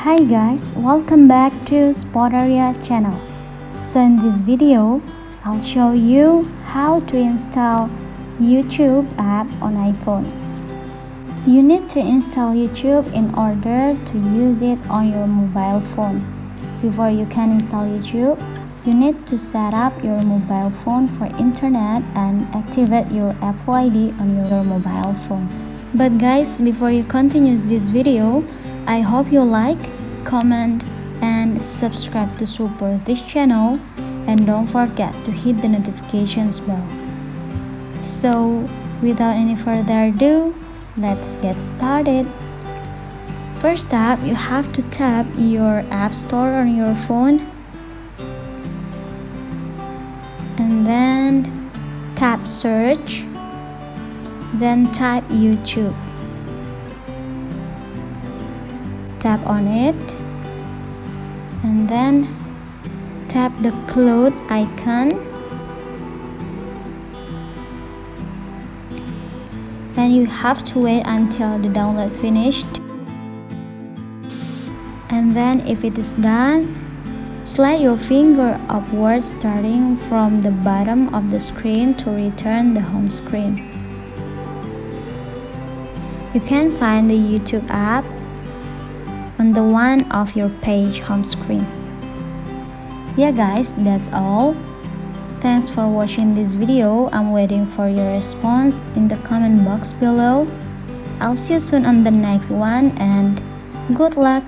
Hi guys, welcome back to Spotaria channel. So in this video, I'll show you how to install YouTube app on iPhone. You need to install YouTube in order to use it on your mobile phone. Before you can install YouTube, you need to set up your mobile phone for internet and activate your Apple ID on your mobile phone. But guys, before you continue this video, I hope you like, comment, and subscribe to support this channel, and don't forget to hit the notifications bell. So without any further ado, let's get started. First up, you have to tap your app store on your phone and then tap search, then type YouTube. Tap on it and then tap the cloud icon and you have to wait until the download finished, and then if it is done, slide your finger upwards starting from the bottom of the screen to return the home screen. You can find the YouTube app on the one of your page home screen. Yeah guys, that's all. Thanks for watching this video. I'm waiting for your response in the comment box below. I'll see you soon on the next one, and good luck.